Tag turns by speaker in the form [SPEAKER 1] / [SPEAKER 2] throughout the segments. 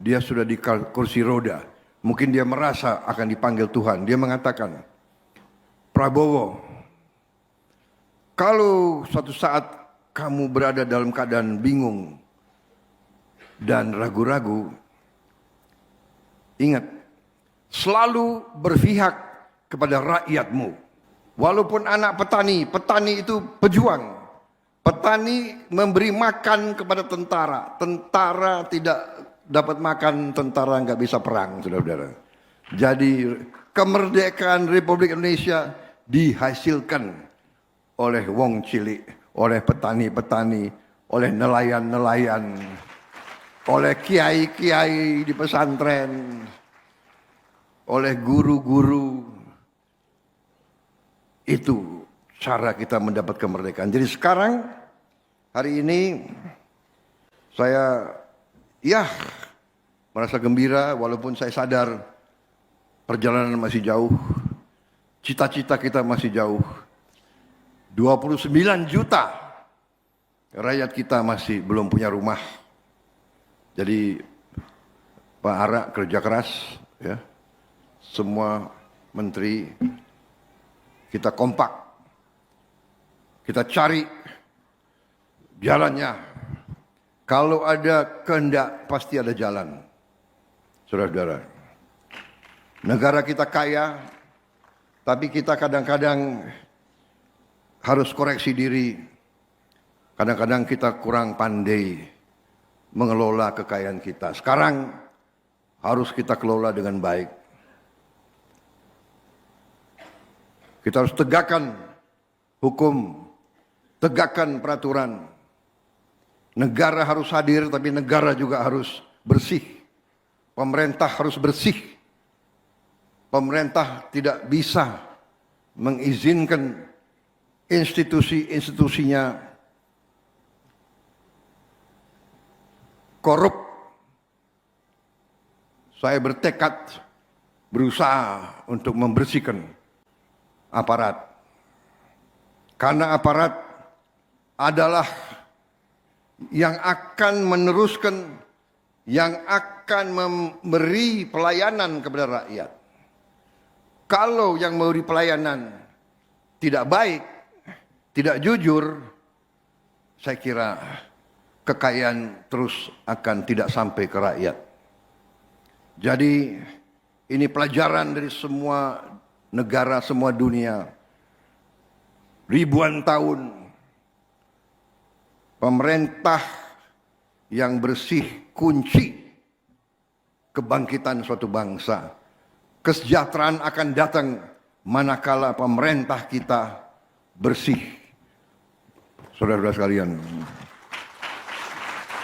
[SPEAKER 1] dia sudah di kursi roda. Mungkin dia merasa akan dipanggil Tuhan. Dia mengatakan, Prabowo, kalau suatu saat kamu berada dalam keadaan bingung dan ragu-ragu, ingat, selalu berpihak kepada rakyatmu. Walaupun anak petani, petani itu pejuang. Petani memberi makan kepada tentara. Tentara tidak dapat makan, tentara nggak bisa perang, saudara-saudara. Jadi kemerdekaan Republik Indonesia dihasilkan oleh wong cilik, oleh petani-petani, oleh nelayan-nelayan, oleh kiai-kiai di pesantren, oleh guru-guru. Itu cara kita mendapat kemerdekaan. Jadi sekarang, hari ini, saya merasa gembira walaupun saya sadar perjalanan masih jauh. Cita-cita kita masih jauh. 29 juta rakyat kita masih belum punya rumah. Jadi Pak Ara kerja keras, ya. Semua menteri kita kompak, kita cari jalannya. Kalau ada kehendak pasti ada jalan, saudara-saudara. Negara kita kaya, tapi kita kadang-kadang harus koreksi diri. Kadang-kadang kita kurang pandai mengelola kekayaan kita. Sekarang harus kita kelola dengan baik. Kita harus tegakkan hukum, tegakkan peraturan. Negara harus hadir, tapi negara juga harus bersih. Pemerintah harus bersih. Pemerintah tidak bisa mengizinkan institusi-institusinya korup. Saya bertekad berusaha untuk membersihkan aparat. Karena aparat adalah yang akan meneruskan, yang akan memberi pelayanan kepada rakyat. Kalau yang memberi pelayanan tidak baik, tidak jujur, saya kira kekayaan terus akan tidak sampai ke rakyat. Jadi ini pelajaran dari semua negara, semua dunia. Ribuan tahun pemerintah yang bersih kunci kebangkitan suatu bangsa. Kesejahteraan akan datang manakala pemerintah kita bersih. Saudara-saudara sekalian,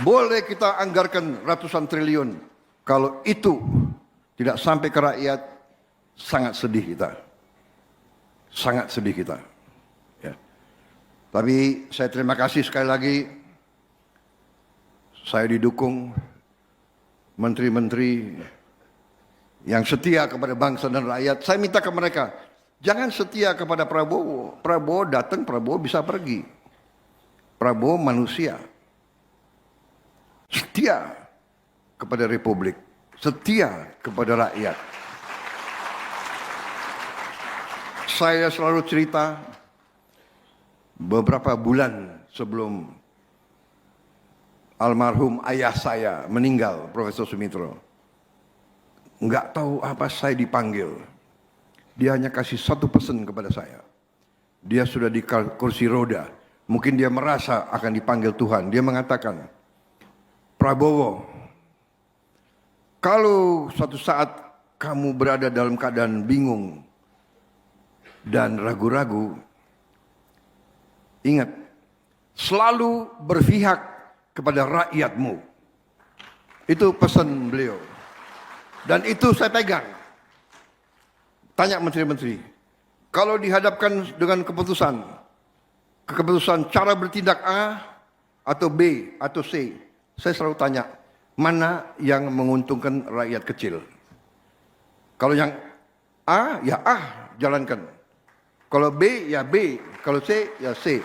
[SPEAKER 1] boleh kita anggarkan ratusan triliun, kalau itu tidak sampai ke rakyat, sangat sedih kita. Sangat sedih kita. Ya. Tapi saya terima kasih sekali lagi. Saya didukung menteri-menteri yang setia kepada bangsa dan rakyat. Saya minta ke mereka, jangan setia kepada Prabowo. Prabowo datang, Prabowo bisa pergi. Prabowo manusia. Setia kepada Republik. Setia kepada rakyat. Saya selalu cerita beberapa bulan sebelum almarhum ayah saya meninggal, Profesor Sumitro. Enggak tahu apa saya dipanggil. Dia hanya kasih satu pesan kepada saya. Dia sudah di kursi roda. Mungkin dia merasa akan dipanggil Tuhan. Dia mengatakan, Prabowo, kalau suatu saat kamu berada dalam keadaan bingung dan ragu-ragu, ingat, selalu berpihak kepada rakyatmu. Itu pesan beliau. Dan itu saya pegang. Tanya menteri-menteri, kalau dihadapkan dengan keputusan cara bertindak A atau B atau C, saya selalu tanya, mana yang menguntungkan rakyat kecil? Kalau yang A, ya A, jalankan. Kalau B, ya B. Kalau C, ya C.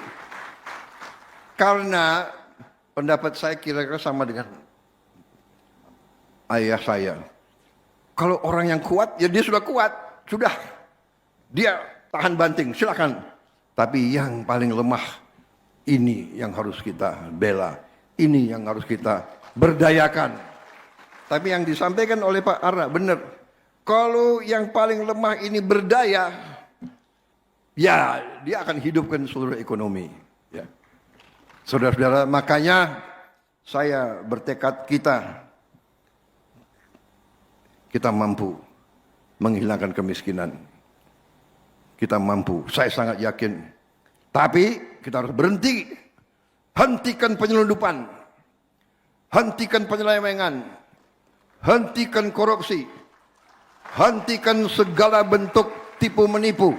[SPEAKER 1] Karena pendapat saya kira-kira sama dengan ayah saya. Kalau orang yang kuat, ya dia sudah kuat. Sudah. Dia tahan banting, silakan. Tapi yang paling lemah, ini yang harus kita bela. Ini yang harus kita berdayakan. Tapi yang disampaikan oleh Pak Ara benar. Kalau yang paling lemah ini berdaya, ya dia akan hidupkan seluruh ekonomi. Ya. Saudara-saudara, makanya saya bertekad kita mampu menghilangkan kemiskinan. Kita mampu, saya sangat yakin. Tapi kita harus berhenti. Hentikan penyelundupan. Hentikan penyelewengan. Hentikan korupsi. Hentikan segala bentuk tipu menipu.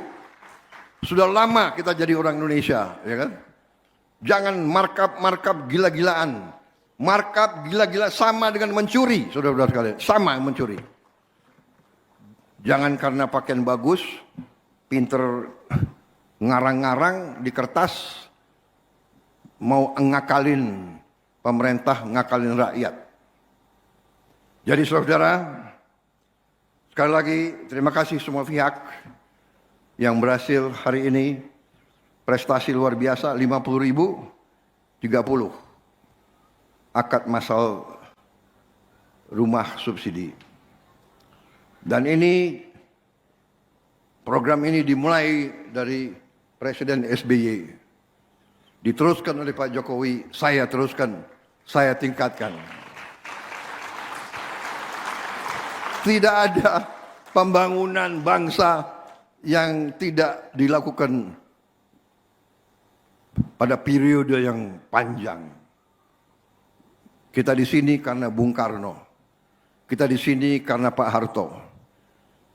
[SPEAKER 1] Sudah lama kita jadi orang Indonesia, ya kan? Jangan markup gila-gilaan. Markup gila-gila sama dengan mencuri, saudara-saudara sekalian. Sama mencuri. Jangan karena pakaian bagus, pinter ngarang-ngarang di kertas, mau ngakalin pemerintah, ngakalin rakyat. Jadi saudara, sekali lagi terima kasih semua pihak yang berhasil hari ini, prestasi luar biasa, 50.000, 30 akad masal rumah subsidi. Dan ini, program ini dimulai dari Presiden SBY. Diteruskan oleh Pak Jokowi, saya teruskan, saya tingkatkan. Tidak ada pembangunan bangsa yang tidak dilakukan pada periode yang panjang. Kita di sini karena Bung Karno. Kita di sini karena Pak Harto.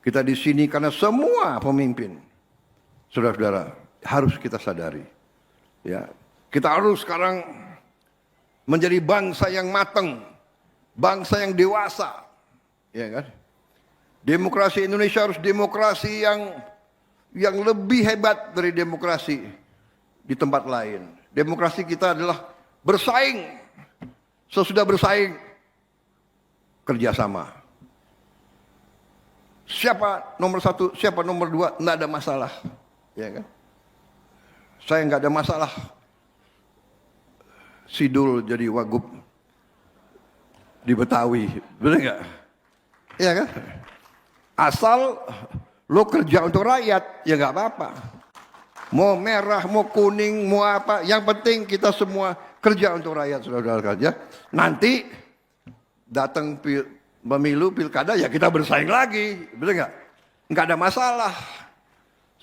[SPEAKER 1] Kita di sini karena semua pemimpin. Saudara-saudara, harus kita sadari. Ya, kita harus sekarang menjadi bangsa yang matang, bangsa yang dewasa. Ya kan? Demokrasi Indonesia harus demokrasi yang lebih hebat dari demokrasi di tempat lain. Demokrasi kita adalah bersaing. Sesudah bersaing, kerjasama. Siapa nomor satu, siapa nomor dua, tidak ada masalah. Ya kan? Saya nggak ada masalah. Sidul jadi wagub di Betawi, benar nggak? Iya kan? Asal lo kerja untuk rakyat, ya nggak apa-apa. Mau merah, mau kuning, mau apa, yang penting kita semua kerja untuk rakyat, saudara-saudara ya. Nanti datang pemilu, pilkada, ya kita bersaing lagi, benar nggak? Nggak ada masalah,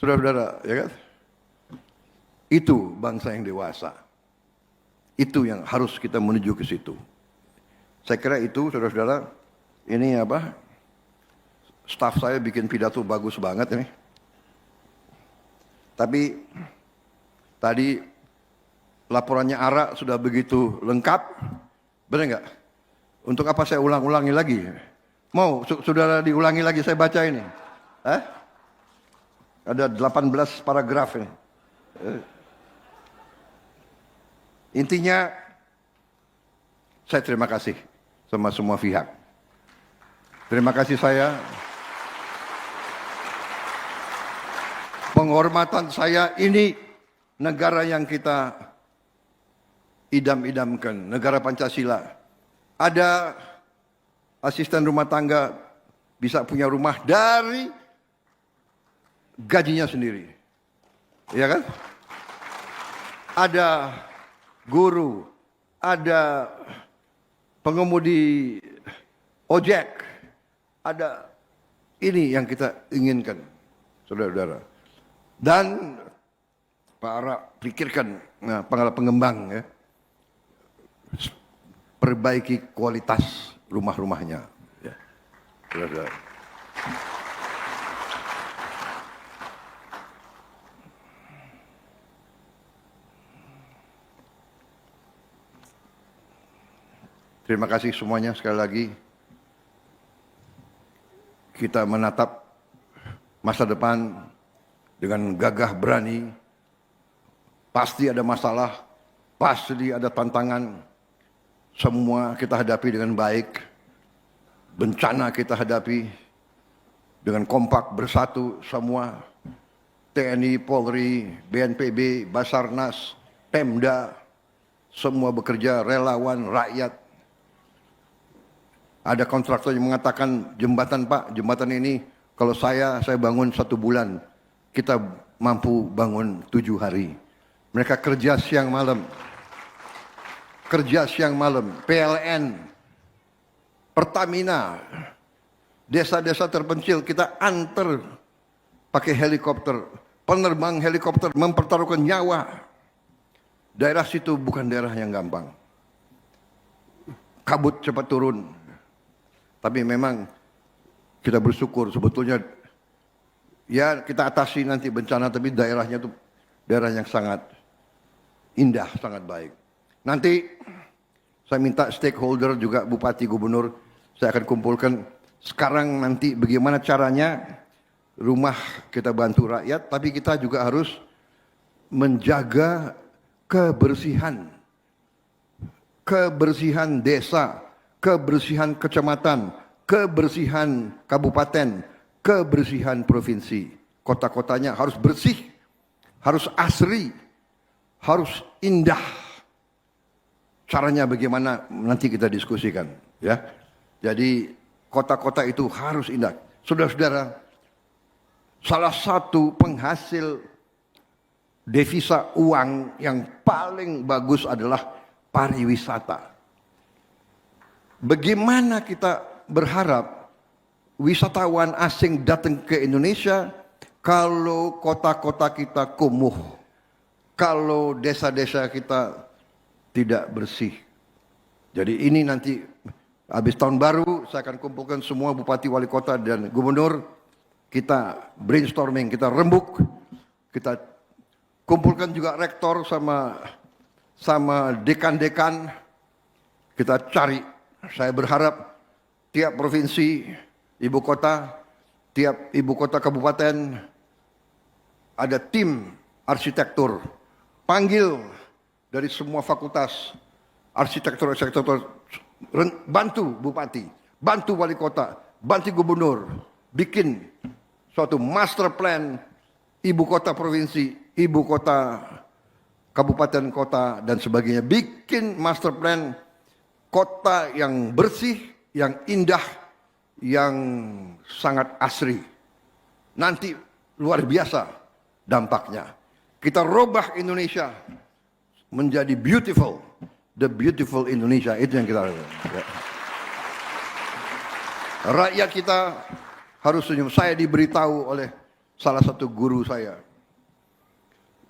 [SPEAKER 1] saudara-saudara, ya kan? Itu bangsa yang dewasa. Itu yang harus kita menuju ke situ. Saya kira itu, saudara-saudara, ini apa? Staf saya bikin pidato bagus banget ini. Tapi tadi laporannya Ara sudah begitu lengkap, benar nggak? Untuk apa saya ulang-ulangi lagi? Mau saudara diulangi lagi saya baca ini? Ada 18 paragraf ini. Intinya saya terima kasih sama semua pihak. Terima kasih saya. Penghormatan saya, ini negara yang kita idam-idamkan, negara Pancasila. Ada asisten rumah tangga bisa punya rumah dari gajinya sendiri. Ya kan? Ada guru, ada pengemudi ojek, ada, ini yang kita inginkan, saudara-saudara. Dan Pak Ara pikirkan, nah, pengembang ya, perbaiki kualitas rumah-rumahnya. Ya. Saudara-saudara. Terima kasih semuanya sekali lagi. Kita menatap masa depan dengan gagah berani. Pasti ada masalah, pasti ada tantangan. Semua kita hadapi dengan baik. bencana kita hadapi dengan kompak bersatu semua, TNI, Polri, BNPB, Basarnas, Pemda, semua bekerja, relawan, rakyat. Ada kontraktor yang mengatakan, jembatan Pak, jembatan ini kalau saya bangun 1 bulan, kita mampu bangun 7 hari. Mereka kerja siang malam. PLN, Pertamina, desa-desa terpencil kita antar pakai helikopter, penerbang helikopter mempertaruhkan nyawa. Daerah situ bukan daerah yang gampang. Kabut cepat turun. Tapi memang kita bersyukur sebetulnya ya kita atasi nanti bencana, tapi daerahnya itu daerah yang sangat indah, sangat baik. Nanti saya minta stakeholder juga bupati, gubernur, saya akan kumpulkan sekarang nanti bagaimana caranya rumah kita bantu rakyat, tapi kita juga harus menjaga kebersihan desa, kebersihan kecamatan, kebersihan kabupaten, kebersihan provinsi. Kota-kotanya harus bersih, harus asri, harus indah. Caranya bagaimana nanti kita diskusikan, ya. Jadi kota-kota itu harus indah. Saudara-saudara, salah satu penghasil devisa uang yang paling bagus adalah pariwisata. Bagaimana kita berharap wisatawan asing datang ke Indonesia kalau kota-kota kita kumuh, kalau desa-desa kita tidak bersih. Jadi ini nanti habis tahun baru saya akan kumpulkan semua bupati, wali kota dan gubernur. Kita brainstorming, kita rembuk, kita kumpulkan juga rektor sama dekan-dekan. Kita cari. Saya berharap tiap provinsi, ibu kota, tiap ibu kota kabupaten ada tim arsitektur. Panggil dari semua fakultas arsitektur, bantu bupati, bantu wali kota, bantu gubernur, bikin suatu master plan ibu kota provinsi, ibu kota kabupaten kota dan sebagainya. Bikin master plan kota yang bersih, yang indah, yang sangat asri. Nanti luar biasa dampaknya. Kita robah Indonesia menjadi beautiful, the beautiful Indonesia, itu yang kita lakukan. Rakyat kita harus senyum. Saya diberitahu oleh salah satu guru saya,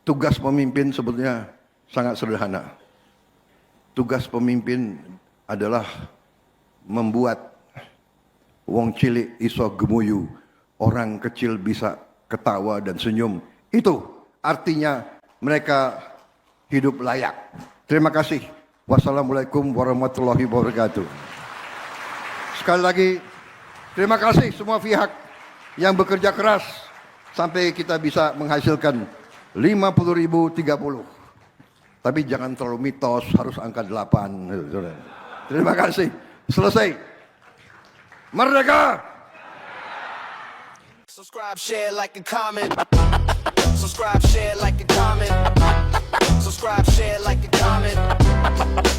[SPEAKER 1] tugas pemimpin sebetulnya sangat sederhana. Tugas pemimpin adalah membuat wong cilik iso gemuyu, orang kecil bisa ketawa dan senyum. Itu artinya mereka hidup layak. Terima kasih. Wassalamualaikum warahmatullahi wabarakatuh. Sekali lagi, terima kasih semua pihak yang bekerja keras sampai kita bisa menghasilkan 50.030. Tapi jangan terlalu mitos, harus angka 8. Terima kasih. Selesai. Merdeka!
[SPEAKER 2] Subscribe, share, like, and comment. Subscribe, share, like, and comment. Subscribe, share, like, and comment.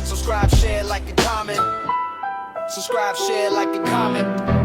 [SPEAKER 2] Subscribe, share, like, and comment. Subscribe, share, like, and comment.